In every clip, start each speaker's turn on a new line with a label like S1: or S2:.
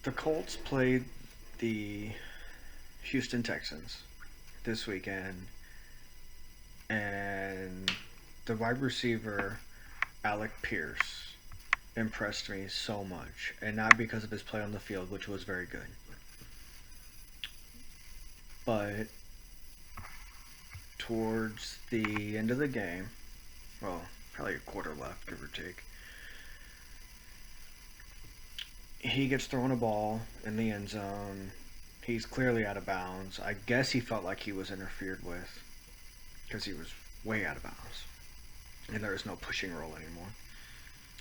S1: The Colts played the Houston Texans this weekend, and the wide receiver Alec Pierce impressed me so much, and not because of his play on the field, which was very good, but towards the end of the game, well, probably a quarter left, give or take, he gets thrown a ball in the end zone. He's clearly out of bounds. I guess he felt like he was interfered with because he was way out of bounds, and there is no pushing rule anymore.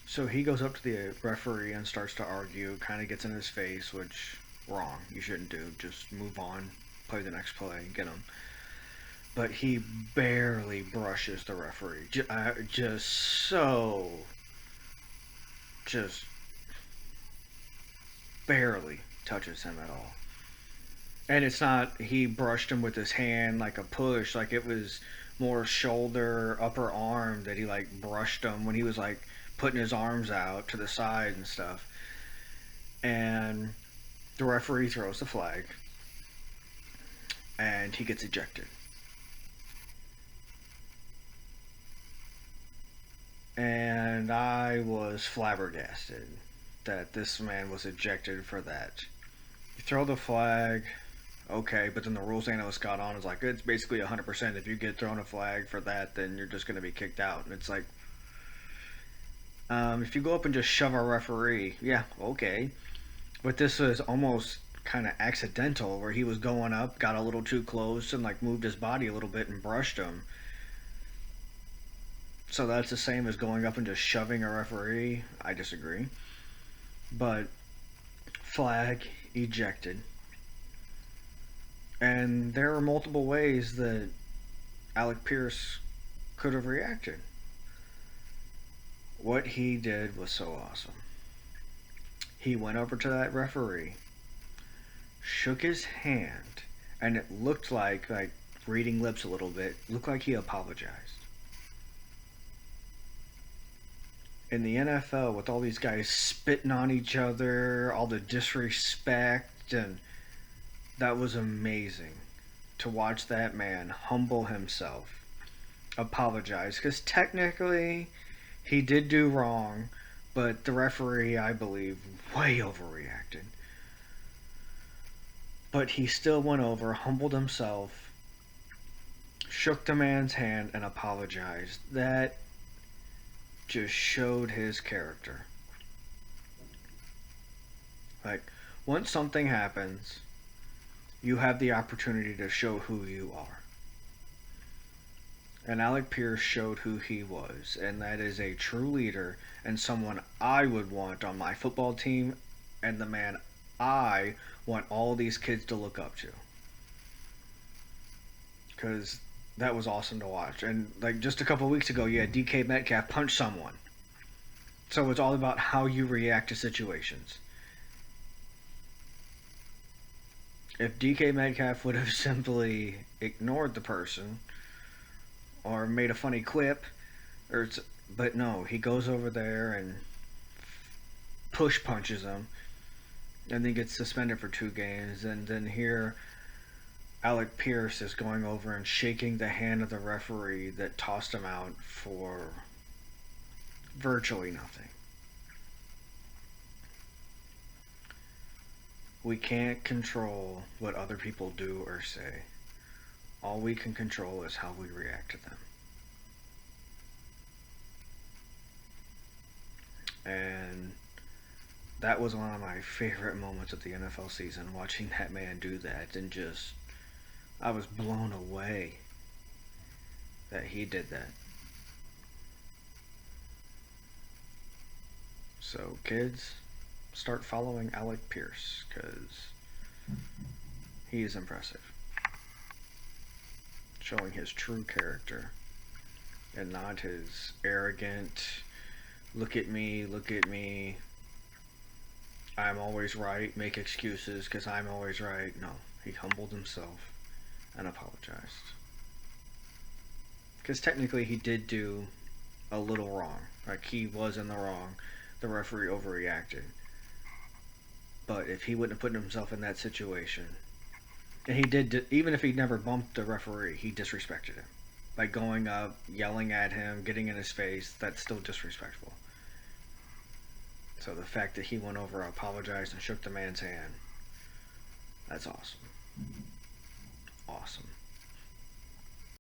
S1: So he goes up to the referee and starts to argue, kind of gets in his face, which wrong. You shouldn't do. Just move on, play the next play, get him. But he barely brushes the referee. Just barely touches him at all. And it's not he brushed him with his hand like a push, like it was more shoulder, upper arm that he like brushed him when he was like putting his arms out to the side and stuff. And the referee throws the flag and he gets ejected. And I was flabbergasted that this man was ejected for that. You throw the flag, okay, but then the rules analyst got on is like, it's basically 100%. If you get thrown a flag for that, then you're just going to be kicked out. And it's like, if you go up and just shove a referee, yeah, okay. But this was almost kind of accidental where he was going up, got a little too close, and like moved his body a little bit and brushed him. So that's the same as going up and just shoving a referee. I disagree. But flag ejected. And there are multiple ways that Alec Pierce could have reacted. What he did was so awesome. He went over to that referee, shook his hand, and it looked like reading lips a little bit, looked like he apologized. In the NFL, with all these guys spitting on each other, all the disrespect, and that was amazing to watch that man humble himself, apologize, because technically he did do wrong, but the referee, I believe, way overreacted. But he still went over, humbled himself, shook the man's hand, and apologized. That just showed his character. Like, once something happens, you have the opportunity to show who you are. And Alec Pierce showed who he was, and that is a true leader and someone I would want on my football team, and the man I want all these kids to look up to. Because that was awesome to watch. And like just a couple weeks ago, yeah, DK Metcalf punched someone. So it's all about how you react to situations. If DK Metcalf would have simply ignored the person or made a funny quip, but no, he goes over there and push punches him, and then gets suspended for 2 games. And then here, Alec Pierce is going over and shaking the hand of the referee that tossed him out for virtually nothing. We can't control what other people do or say. All we can control is how we react to them. And that was one of my favorite moments of the NFL season, watching that man do that, and just, I was blown away that he did that. So kids, start following Alec Pierce, because he is impressive. Showing his true character, and not his arrogant, look at me, I'm always right, make excuses because I'm always right. No, he humbled himself and apologized. Because technically he did do a little wrong. Like, he was in the wrong. The referee overreacted. But if he wouldn't have put himself in that situation, and he did, even if he never bumped the referee, he disrespected him by going up, yelling at him, getting in his face. That's still disrespectful. So the fact that he went over, apologized, and shook the man's hand, that's awesome. Awesome.